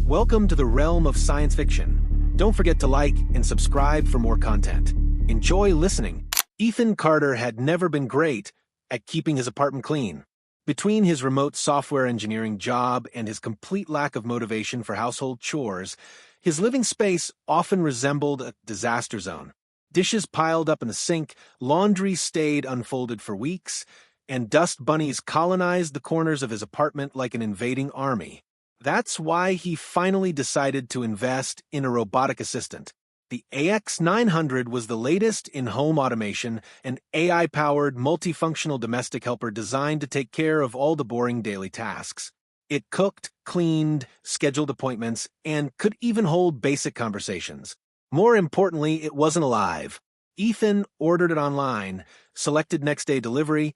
Welcome to the realm of science fiction. Don't forget to like and subscribe for more content. Enjoy listening. Ethan Carter had never been great at keeping his apartment clean. Between his remote software engineering job and his complete lack of motivation for household chores, his living space often resembled a disaster zone. Dishes piled up in the sink, laundry stayed unfolded for weeks, and dust bunnies colonized the corners of his apartment like an invading army. That's why he finally decided to invest in a robotic assistant. The AX900 was the latest in home automation, an AI-powered, multifunctional domestic helper designed to take care of all the boring daily tasks. It cooked, cleaned, scheduled appointments, and could even hold basic conversations. More importantly, it wasn't alive. Ethan ordered it online, selected next-day delivery,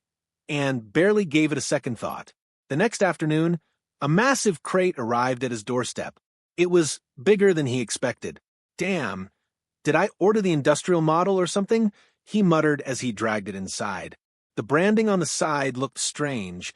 and barely gave it a second thought. The next afternoon, a massive crate arrived at his doorstep. It was bigger than he expected. Damn, did I order the industrial model or something? He muttered as he dragged it inside. The branding on the side looked strange.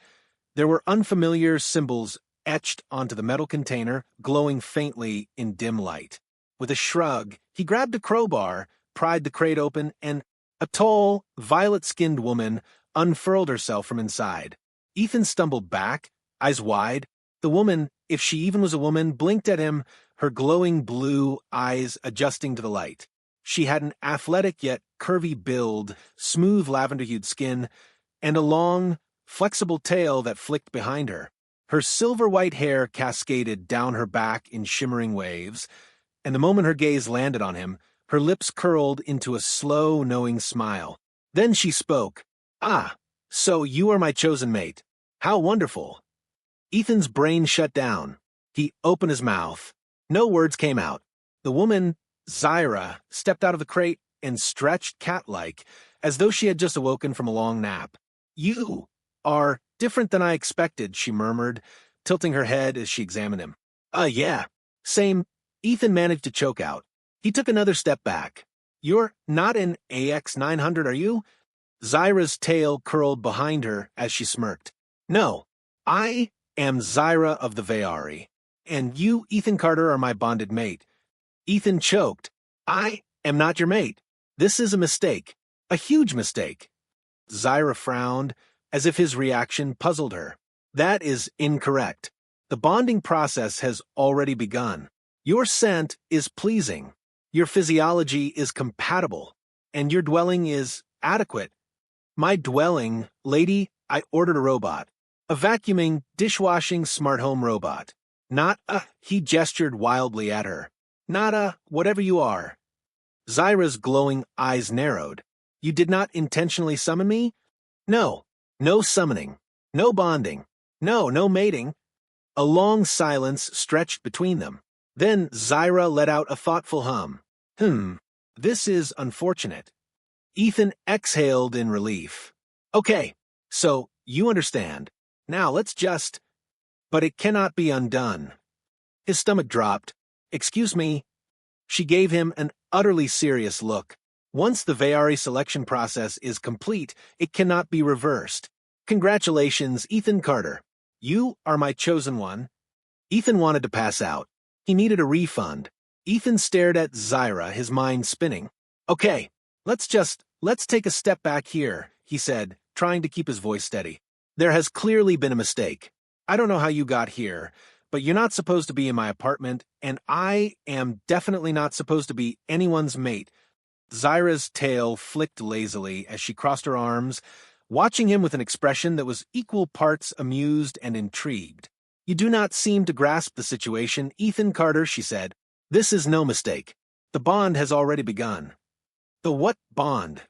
There were unfamiliar symbols etched onto the metal container, glowing faintly in dim light. With a shrug, he grabbed a crowbar, pried the crate open, and a tall, violet-skinned woman unfurled herself from inside. Ethan stumbled back, eyes wide. The woman, if she even was a woman, blinked at him, her glowing blue eyes adjusting to the light. She had an athletic yet curvy build, smooth lavender-hued skin, and a long, flexible tail that flicked behind her. Her silver-white hair cascaded down her back in shimmering waves, and the moment her gaze landed on him, her lips curled into a slow, knowing smile. Then she spoke. "Ah, so you are my chosen mate. How wonderful." Ethan's brain shut down. He opened his mouth. No words came out. The woman, Zyra, stepped out of the crate and stretched cat-like, as though she had just awoken from a long nap. "You are different than I expected," she murmured, tilting her head as she examined him. Yeah. Same." Ethan managed to choke out. He took another step back. "You're not an AX900, are you?" Zyra's tail curled behind her as she smirked. "No, I am Zyra of the Vayari, and you, Ethan Carter, are my bonded mate." Ethan choked. "I am not your mate. This is a mistake. A huge mistake." Zyra frowned, as if his reaction puzzled her. "That is incorrect. The bonding process has already begun. Your scent is pleasing. Your physiology is compatible, and your dwelling is adequate." "My dwelling, lady, I ordered a robot. A vacuuming, dishwashing smart home robot. Not a," he gestured wildly at her. "Not a, whatever you are." Zyra's glowing eyes narrowed. "You did not intentionally summon me?" "No. No summoning. No bonding. No mating." A long silence stretched between them. Then Zyra let out a thoughtful hum. This is unfortunate." Ethan exhaled in relief. "Okay, so you understand. Now let's just—" "But it cannot be undone." His stomach dropped. "Excuse me." She gave him an utterly serious look. "Once the Vayari selection process is complete, it cannot be reversed. Congratulations, Ethan Carter. You are my chosen one." Ethan wanted to pass out. He needed a refund. Ethan stared at Zyra, his mind spinning. "Okay, let's take a step back here," he said, trying to keep his voice steady. "There has clearly been a mistake. I don't know how you got here, but you're not supposed to be in my apartment, and I am definitely not supposed to be anyone's mate." Zyra's tail flicked lazily as she crossed her arms, watching him with an expression that was equal parts amused and intrigued. "You do not seem to grasp the situation, Ethan Carter," she said. "This is no mistake. The bond has already begun." "The what bond?"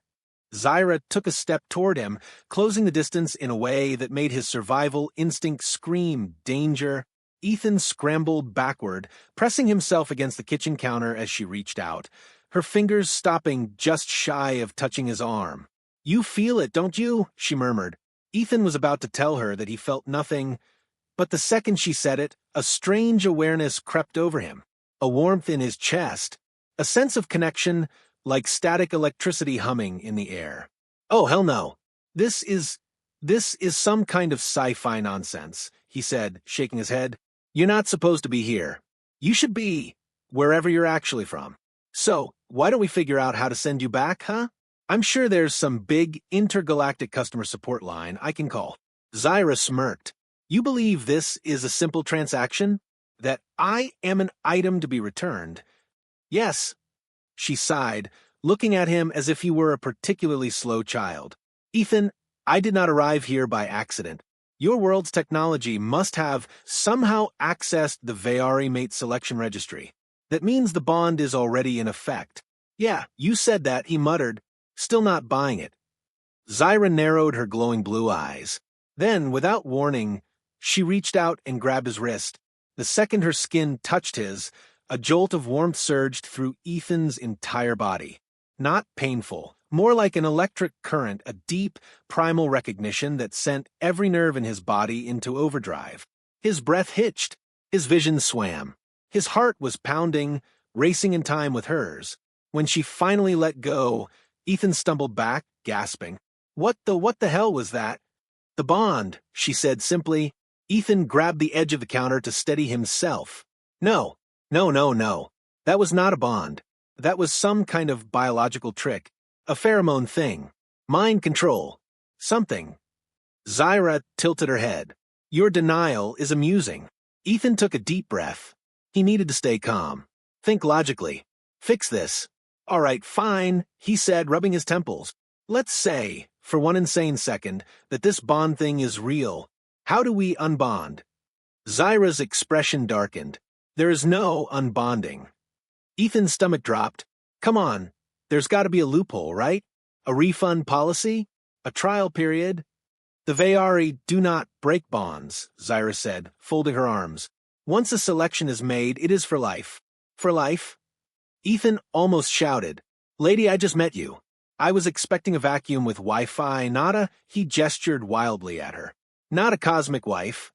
Zyra took a step toward him, closing the distance in a way that made his survival instinct scream danger. Ethan scrambled backward, pressing himself against the kitchen counter as she reached out, her fingers stopping just shy of touching his arm. "You feel it, don't you?" she murmured. Ethan was about to tell her that he felt nothing, but the second she said it, a strange awareness crept over him, a warmth in his chest, a sense of connection like static electricity humming in the air. "Oh, hell no. This is some kind of sci-fi nonsense," he said, shaking his head. "You're not supposed to be here. You should be wherever you're actually from. So, why don't we figure out how to send you back, huh? I'm sure there's some big intergalactic customer support line I can call. Zyra smirked. You believe this is a simple transaction? That I am an item to be returned? Yes, she sighed, looking at him as if he were a particularly slow child. Ethan, I did not arrive here by accident. Your world's technology must have somehow accessed the Vayari mate selection registry. That means the bond is already in effect. Yeah, you said that, he muttered, still not buying it. Zyra narrowed her glowing blue eyes. Then, without warning, she reached out and grabbed his wrist. The second her skin touched his, a jolt of warmth surged through Ethan's entire body. Not painful, more like an electric current, a deep, primal recognition that sent every nerve in his body into overdrive. His breath hitched, his vision swam. His heart was pounding, racing in time with hers. When she finally let go, Ethan stumbled back, gasping. What the hell was that? The bond, she said simply. Ethan grabbed the edge of the counter to steady himself. No. That was not a bond. That was some kind of biological trick. A pheromone thing. Mind control. Something. Zyra tilted her head. Your denial is amusing. Ethan took a deep breath. He needed to stay calm. Think logically. Fix this. All right, fine, he said, rubbing his temples. Let's say, for one insane second, that this bond thing is real. How do we unbond? Zyra's expression darkened. There is no unbonding. Ethan's stomach dropped. Come on, there's got to be a loophole, right? A refund policy? A trial period? The Vayari do not break bonds, Zyra said, folding her arms. Once a selection is made, it is for life. For life? Ethan almost shouted. Lady, I just met you. I was expecting a vacuum with Wi-Fi, not a... He gestured wildly at her. Not a cosmic wife.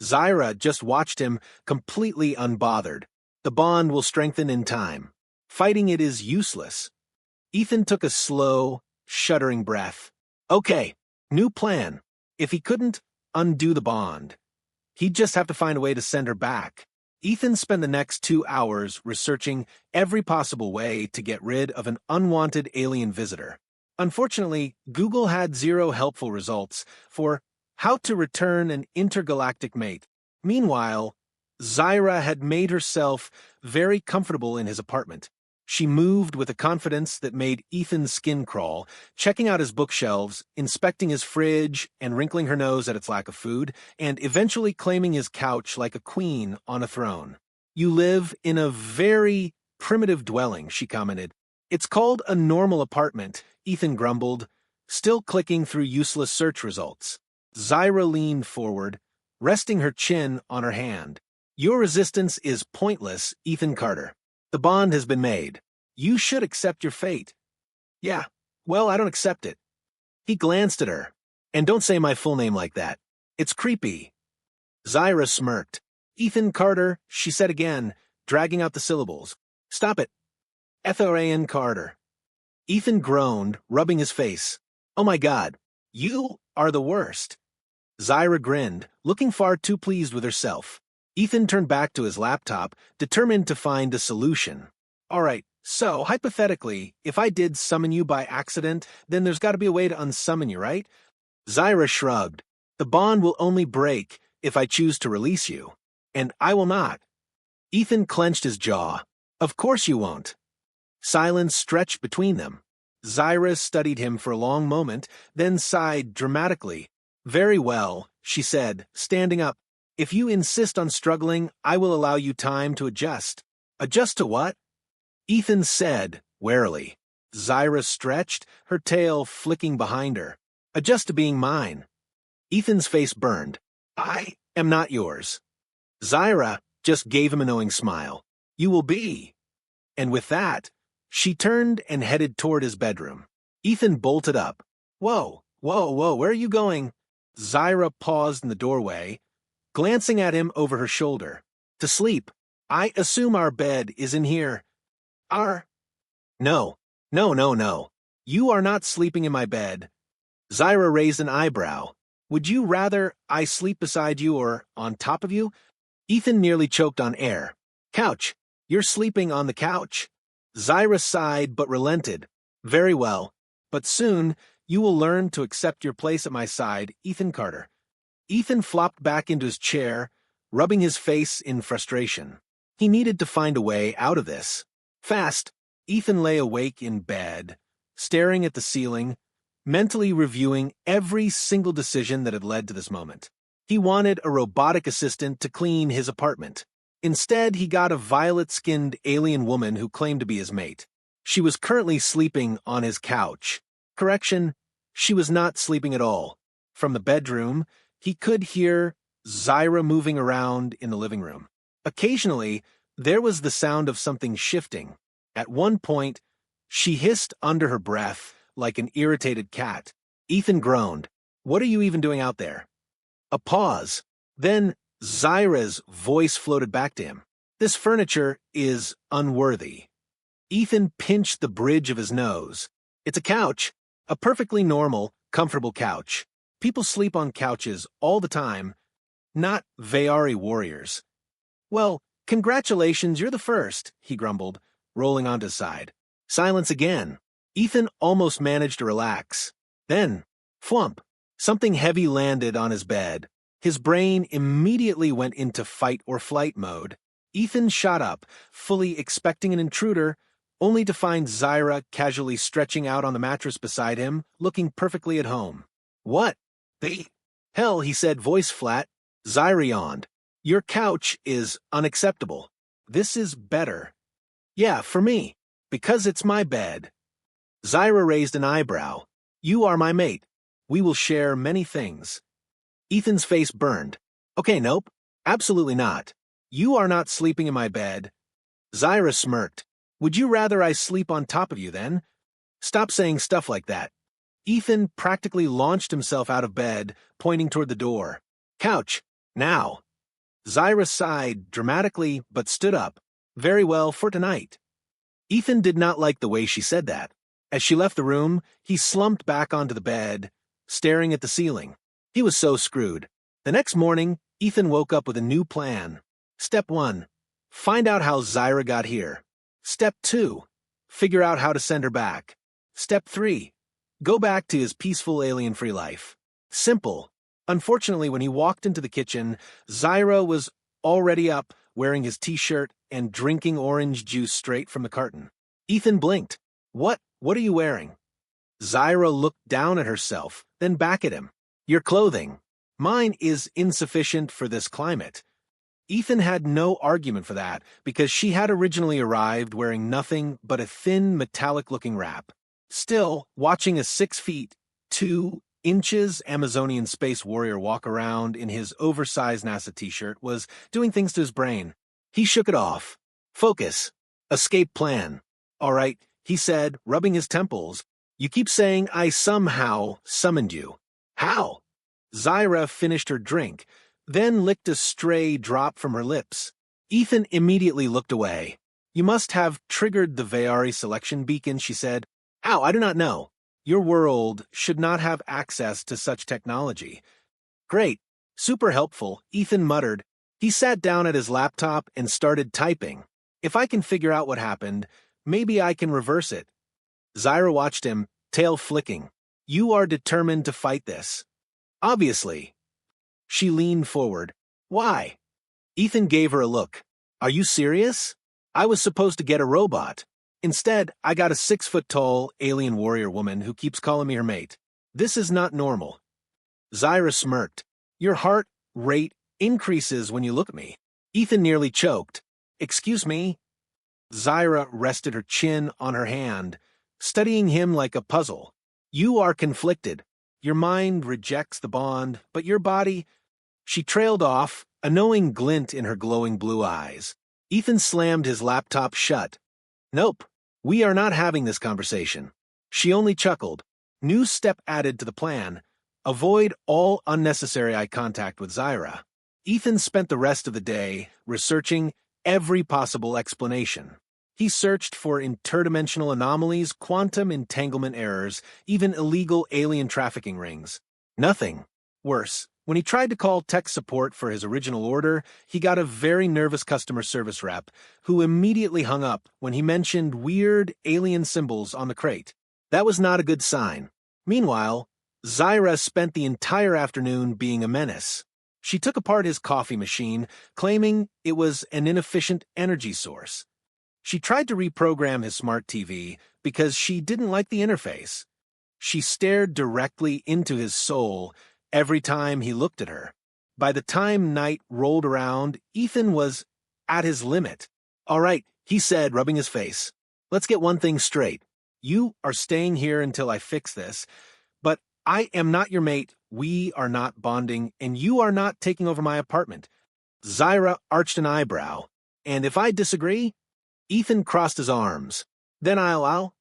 Zyra just watched him, completely unbothered. The bond will strengthen in time. Fighting it is useless. Ethan took a slow, shuddering breath. Okay, new plan. If he couldn't undo the bond, he'd just have to find a way to send her back. Ethan spent the next 2 hours researching every possible way to get rid of an unwanted alien visitor. Unfortunately, Google had 0 helpful results for how to return an intergalactic mate. Meanwhile, Zyra had made herself very comfortable in his apartment. She moved with a confidence that made Ethan's skin crawl, checking out his bookshelves, inspecting his fridge, and wrinkling her nose at its lack of food, and eventually claiming his couch like a queen on a throne. You live in a very primitive dwelling, she commented. It's called a normal apartment, Ethan grumbled, still clicking through useless search results. Zyra leaned forward, resting her chin on her hand. Your resistance is pointless, Ethan Carter. The bond has been made. You should accept your fate. Yeah, well, I don't accept it. He glanced at her. And don't say my full name like that. It's creepy. Zyra smirked. Ethan Carter, she said again, dragging out the syllables. Stop it. Ethorian Carter. Ethan groaned, rubbing his face. Oh my God, you are the worst. Zyra grinned, looking far too pleased with herself. Ethan turned back to his laptop, determined to find a solution. All right, so, hypothetically, if I did summon you by accident, then there's got to be a way to unsummon you, right? Zyra shrugged. The bond will only break if I choose to release you. And I will not. Ethan clenched his jaw. Of course you won't. Silence stretched between them. Zyra studied him for a long moment, then sighed dramatically. Very well, she said, standing up. If you insist on struggling, I will allow you time to adjust. Adjust to what? Ethan said, warily. Zyra stretched, her tail flicking behind her. Adjust to being mine. Ethan's face burned. I am not yours. Zyra just gave him a knowing smile. You will be. And with that, she turned and headed toward his bedroom. Ethan bolted up. Whoa, where are you going? Zyra paused in the doorway, glancing at him over her shoulder. To sleep. I assume our bed is in here. No. You are not sleeping in my bed. Zyra raised an eyebrow. Would you rather I sleep beside you or on top of you? Ethan nearly choked on air. Couch. You're sleeping on the couch. Zyra sighed but relented. Very well. But soon, you will learn to accept your place at my side, Ethan Carter. Ethan flopped back into his chair, rubbing his face in frustration. He needed to find a way out of this. Fast, Ethan lay awake in bed, staring at the ceiling, mentally reviewing every single decision that had led to this moment. He wanted a robotic assistant to clean his apartment. Instead, he got a violet-skinned alien woman who claimed to be his mate. She was currently sleeping on his couch. Correction, she was not sleeping at all. From the bedroom, he could hear Zyra moving around in the living room. Occasionally, there was the sound of something shifting. At one point, she hissed under her breath like an irritated cat. Ethan groaned. "What are you even doing out there?" A pause. Then Zyra's voice floated back to him. "This furniture is unworthy." Ethan pinched the bridge of his nose. "It's a couch. A perfectly normal, comfortable couch. People sleep on couches all the time, not Vayari warriors." "Well, congratulations, you're the first," he grumbled, rolling onto his side. Silence again. Ethan almost managed to relax. Then, flump, something heavy landed on his bed. His brain immediately went into fight or flight mode. Ethan shot up, fully expecting an intruder, only to find Zyra casually stretching out on the mattress beside him, looking perfectly at home. "What the hell?" he said, voice flat. Zyra yawned. "Your couch is unacceptable. This is better." "Yeah, for me, because it's my bed." Zyra raised an eyebrow. "You are my mate. We will share many things." Ethan's face burned. "Okay, nope, absolutely not. You are not sleeping in my bed." Zyra smirked. "Would you rather I sleep on top of you, then?" "Stop saying stuff like that." Ethan practically launched himself out of bed, pointing toward the door. "Couch, now." Zyra sighed dramatically but stood up. "Very well, for tonight." Ethan did not like the way she said that. As she left the room, he slumped back onto the bed, staring at the ceiling. He was so screwed. The next morning, Ethan woke up with a new plan. Step 1. Find out how Zyra got here. Step 2. Figure out how to send her back. Step 3. Go back to his peaceful alien-free life. Simple. Unfortunately, when he walked into the kitchen, Zyra was already up, wearing his t-shirt and drinking orange juice straight from the carton. Ethan blinked. What are you wearing?" Zyra looked down at herself, then back at him. "Your clothing. Mine is insufficient for this climate." Ethan had no argument for that, because she had originally arrived wearing nothing but a thin, metallic-looking wrap. Still, watching a 6 feet, 2 inches Amazonian space warrior walk around in his oversized NASA t-shirt was doing things to his brain. He shook it off. Focus. Escape plan. "All right," he said, rubbing his temples. "You keep saying I somehow summoned you. How?" Zyra finished her drink, then licked a stray drop from her lips. Ethan immediately looked away. "You must have triggered the Vayari selection beacon," she said. "How? I do not know. Your world should not have access to such technology." "Great. Super helpful," Ethan muttered. He sat down at his laptop and started typing. "If I can figure out what happened, maybe I can reverse it." Zyra watched him, tail flicking. "You are determined to fight this." "Obviously." She leaned forward. "Why?" Ethan gave her a look. "Are you serious? I was supposed to get a robot. Instead, I got a 6-foot-tall alien warrior woman who keeps calling me her mate. This is not normal." Zyra smirked. "Your heart rate increases when you look at me." Ethan nearly choked. "Excuse me?" Zyra rested her chin on her hand, studying him like a puzzle. "You are conflicted. Your mind rejects the bond, but your body—" She trailed off, a knowing glint in her glowing blue eyes. Ethan slammed his laptop shut. "Nope, we are not having this conversation." She only chuckled. New step added to the plan. Avoid all unnecessary eye contact with Zyra. Ethan spent the rest of the day researching every possible explanation. He searched for interdimensional anomalies, quantum entanglement errors, even illegal alien trafficking rings. Nothing. Worse, When he tried to call tech support for his original order, he got a very nervous customer service rep who immediately hung up when he mentioned weird alien symbols on the crate. That was not a good sign. Meanwhile, Zyra spent the entire afternoon being a menace. She took apart his coffee machine, claiming it was an inefficient energy source. She tried to reprogram his smart TV because she didn't like the interface. She stared directly into his soul every time he looked at her. By the time night rolled around, Ethan was at his limit. "All right," he said, rubbing his face. "Let's get one thing straight. You are staying here until I fix this, but I am not your mate, we are not bonding, and you are not taking over my apartment." Zyra arched an eyebrow. "And if I disagree?" Ethan crossed his arms. "Then I'll.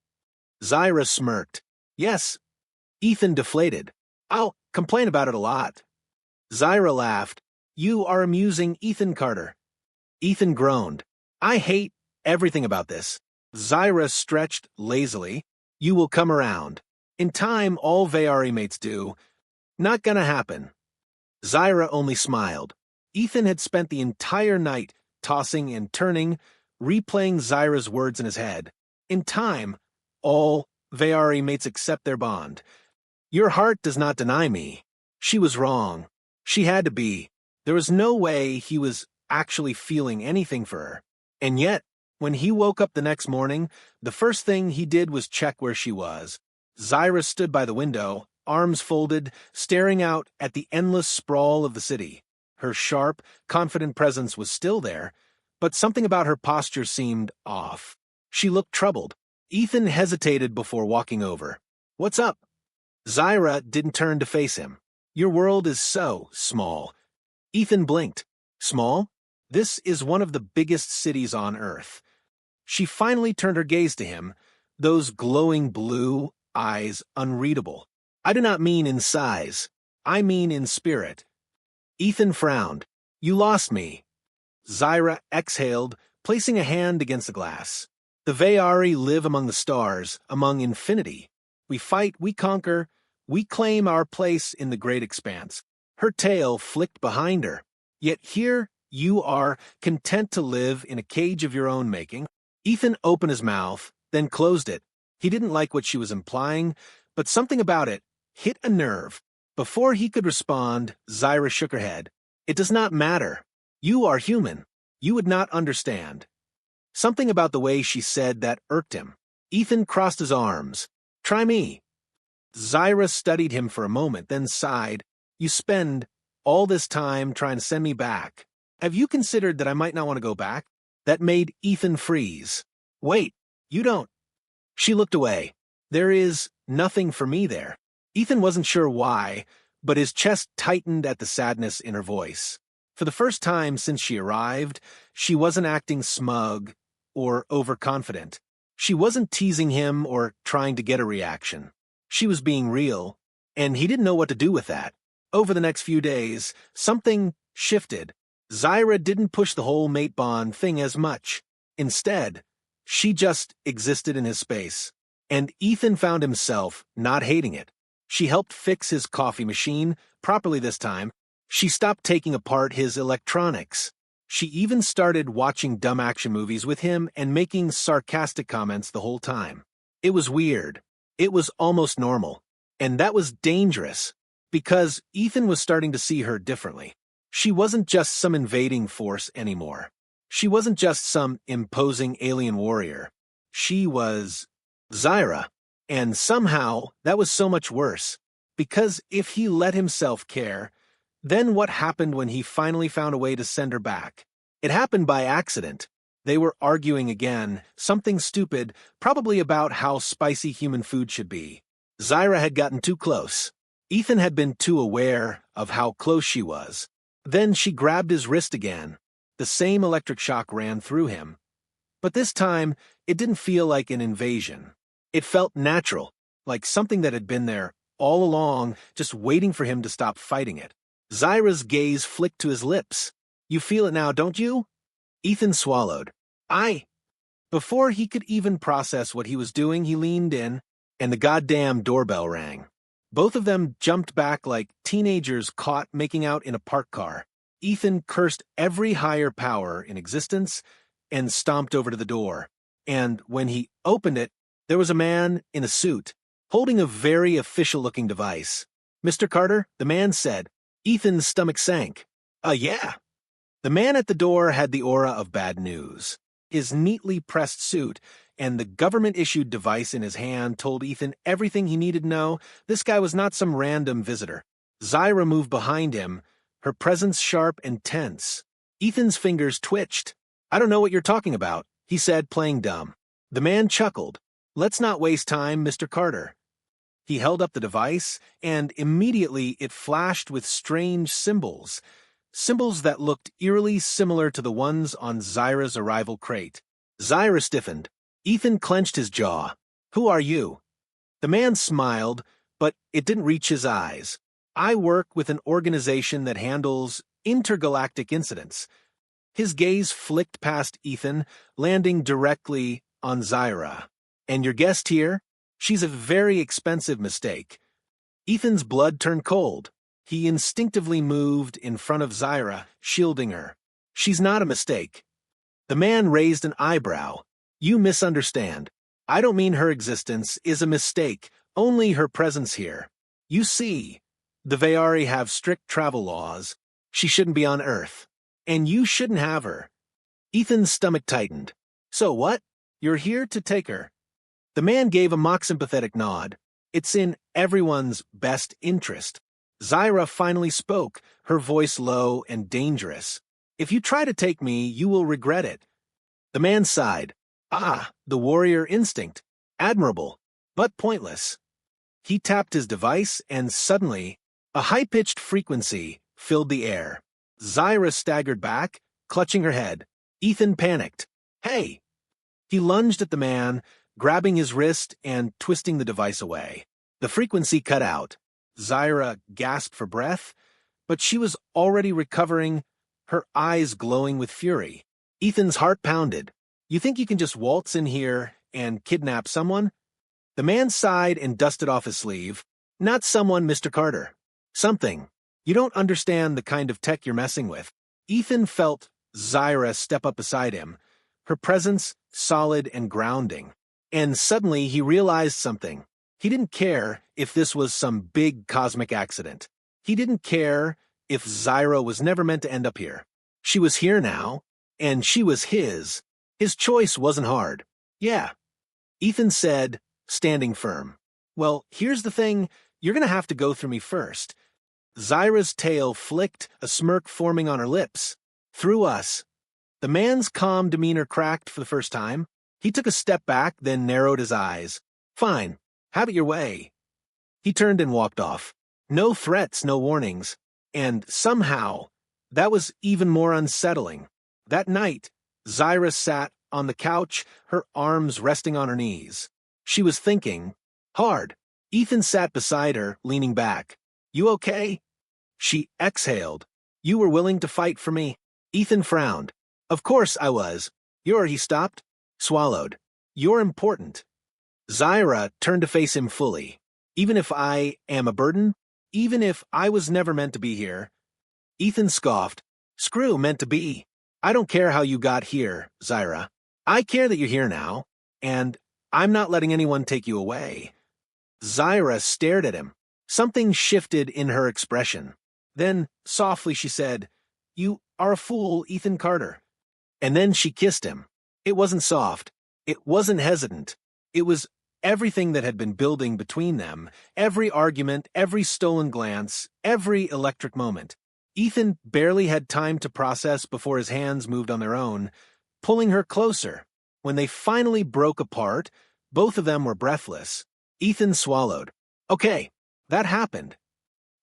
Zyra smirked. "Yes." Ethan deflated. "I'll complain about it a lot." Zyra laughed. "You are amusing, Ethan Carter." Ethan groaned. "I hate everything about this." Zyra stretched lazily. "You will come around. In time, all Vayari mates do. Not gonna happen." Zyra only smiled. Ethan had spent the entire night tossing and turning, replaying Zyra's words in his head. In time, all Vayari mates accept their bond. Your heart does not deny me. She was wrong. She had to be. There was no way he was actually feeling anything for her. And yet, when he woke up the next morning, the first thing he did was check where she was. Zyra stood by the window, arms folded, staring out at the endless sprawl of the city. Her sharp, confident presence was still there, but something about her posture seemed off. She looked troubled. Ethan hesitated before walking over. "What's up?" Zyra didn't turn to face him. "Your world is so small." Ethan blinked. "Small? This is one of the biggest cities on Earth." She finally turned her gaze to him, those glowing blue eyes unreadable. "I do not mean in size. I mean in spirit." Ethan frowned. "You lost me." Zyra exhaled, placing a hand against the glass. "The Vayari live among the stars, among infinity. We fight, we conquer, we claim our place in the great expanse." Her tail flicked behind her. "Yet here you are, content to live in a cage of your own making." Ethan opened his mouth, then closed it. He didn't like what she was implying, but something about it hit a nerve. Before he could respond, Zyra shook her head. "It does not matter. You are human. You would not understand." Something about the way she said that irked him. Ethan crossed his arms. "Try me." Zyra studied him for a moment, then sighed. "You spend all this time trying to send me back. Have you considered that I might not want to go back?" That made Ethan freeze. "Wait, you don't." She looked away. "There is nothing for me there." Ethan wasn't sure why, but his chest tightened at the sadness in her voice. For the first time since she arrived, she wasn't acting smug or overconfident. She wasn't teasing him or trying to get a reaction. She was being real, and he didn't know what to do with that. Over the next few days, something shifted. Zyra didn't push the whole mate bond thing as much. Instead, she just existed in his space, and Ethan found himself not hating it. She helped fix his coffee machine, properly this time. She stopped taking apart his electronics. She even started watching dumb action movies with him and making sarcastic comments the whole time. It was weird. It was almost normal. And that was dangerous, because Ethan was starting to see her differently. She wasn't just some invading force anymore. She wasn't just some imposing alien warrior. She was Zyra. And somehow, that was so much worse. Because if he let himself care, then what happened when he finally found a way to send her back? It happened by accident. They were arguing again, something stupid, probably about how spicy human food should be. Zyra had gotten too close. Ethan had been too aware of how close she was. Then she grabbed his wrist again. The same electric shock ran through him. But this time, it didn't feel like an invasion. It felt natural, like something that had been there all along, just waiting for him to stop fighting it. Zyra's gaze flicked to his lips. "You feel it now, don't you?" Ethan swallowed. Before he could even process what he was doing, he leaned in, and the goddamn doorbell rang. Both of them jumped back like teenagers caught making out in a parked car. Ethan cursed every higher power in existence and stomped over to the door. And when he opened it, there was a man in a suit, holding a very official-looking device. "Mr. Carter," the man said. Ethan's stomach sank. Yeah." The man at the door had the aura of bad news. His neatly pressed suit and the government-issued device in his hand told Ethan everything he needed to know. This guy was not some random visitor. Zyra moved behind him, her presence sharp and tense. Ethan's fingers twitched. "I don't know what you're talking about," he said, playing dumb. The man chuckled. "Let's not waste time, Mr. Carter." He held up the device, and immediately it flashed with strange symbols. Symbols that looked eerily similar to the ones on Zyra's arrival crate. Zyra stiffened. Ethan clenched his jaw. "Who are you?" The man smiled, but it didn't reach his eyes. "I work with an organization that handles intergalactic incidents." His gaze flicked past Ethan, landing directly on Zyra. "And your guest here? She's a very expensive mistake." Ethan's blood turned cold. He instinctively moved in front of Zyra, shielding her. "She's not a mistake." The man raised an eyebrow. "You misunderstand. I don't mean her existence is a mistake, only her presence here. You see, the Vayari have strict travel laws. She shouldn't be on Earth. And you shouldn't have her." Ethan's stomach tightened. "So what? You're here to take her?" The man gave a mock sympathetic nod. "It's in everyone's best interest." Zyra finally spoke, her voice low and dangerous. "If you try to take me, you will regret it." The man sighed. The warrior instinct. Admirable, but pointless." He tapped his device, and suddenly, a high-pitched frequency filled the air. Zyra staggered back, clutching her head. Ethan panicked. "Hey!" He lunged at the man, grabbing his wrist and twisting the device away. The frequency cut out. Zyra gasped for breath, but she was already recovering, her eyes glowing with fury. Ethan's heart pounded. "You think you can just waltz in here and kidnap someone?" The man sighed and dusted off his sleeve. "Not someone, Mr. Carter. Something. You don't understand the kind of tech you're messing with." Ethan felt Zyra step up beside him, her presence solid and grounding. And suddenly he realized something. He didn't care if this was some big cosmic accident. He didn't care if Zyra was never meant to end up here. She was here now, and she was his. His choice wasn't hard. "Yeah," Ethan said, standing firm. "Well, here's the thing. You're going to have to go through me first." Zyra's tail flicked, a smirk forming on her lips. "Through us." The man's calm demeanor cracked for the first time. He took a step back, then narrowed his eyes. "Fine. Have it your way." He turned and walked off. No threats, no warnings. And somehow, that was even more unsettling. That night, Zyra sat on the couch, her arms resting on her knees. She was thinking hard. Ethan sat beside her, leaning back. "You okay?" She exhaled. "You were willing to fight for me?" Ethan frowned. "Of course I was." He stopped, swallowed. "You're important." Zyra turned to face him fully. "Even if I am a burden? Even if I was never meant to be here?" Ethan scoffed. "Screw meant to be. I don't care how you got here, Zyra. I care that you're here now, and I'm not letting anyone take you away." Zyra stared at him. Something shifted in her expression. Then, softly, she said, "You are a fool, Ethan Carter." And then she kissed him. It wasn't soft. It wasn't hesitant. It was everything that had been building between them, every argument, every stolen glance, every electric moment. Ethan barely had time to process before his hands moved on their own, pulling her closer. When they finally broke apart, both of them were breathless. Ethan swallowed. "Okay, that happened."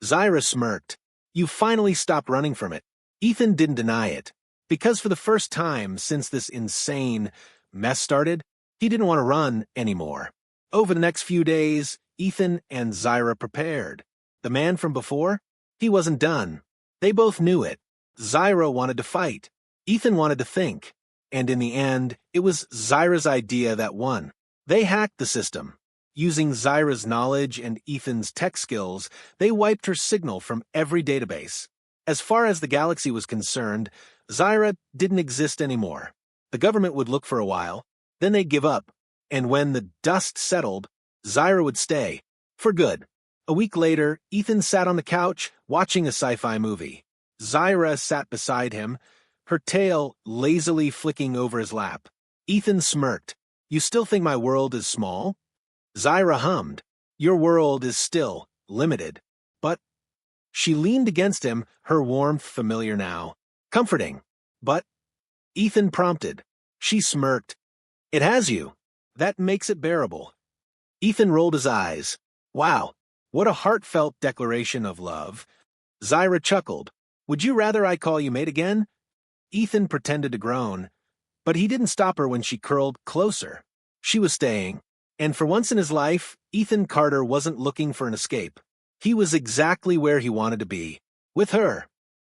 Zyra smirked. "You finally stopped running from it." Ethan didn't deny it, because for the first time since this insane mess started, he didn't want to run anymore. Over the next few days, Ethan and Zyra prepared. The man from before? He wasn't done. They both knew it. Zyra wanted to fight. Ethan wanted to think. And in the end, it was Zyra's idea that won. They hacked the system. Using Zyra's knowledge and Ethan's tech skills, they wiped her signal from every database. As far as the galaxy was concerned, Zyra didn't exist anymore. The government would look for a while, then they'd give up, and when the dust settled, Zyra would stay, for good. A week later, Ethan sat on the couch, watching a sci-fi movie. Zyra sat beside him, her tail lazily flicking over his lap. Ethan smirked. "You still think my world is small?" Zyra hummed. "Your world is still limited." But she leaned against him, her warmth familiar now. Comforting. "But," Ethan prompted. She smirked. "It has you. That makes it bearable." Ethan rolled his eyes. "Wow, what a heartfelt declaration of love." Zyra chuckled. "Would you rather I call you mate again?" Ethan pretended to groan, but he didn't stop her when she curled closer. She was staying, and for once in his life, Ethan Carter wasn't looking for an escape. He was exactly where he wanted to be, with her.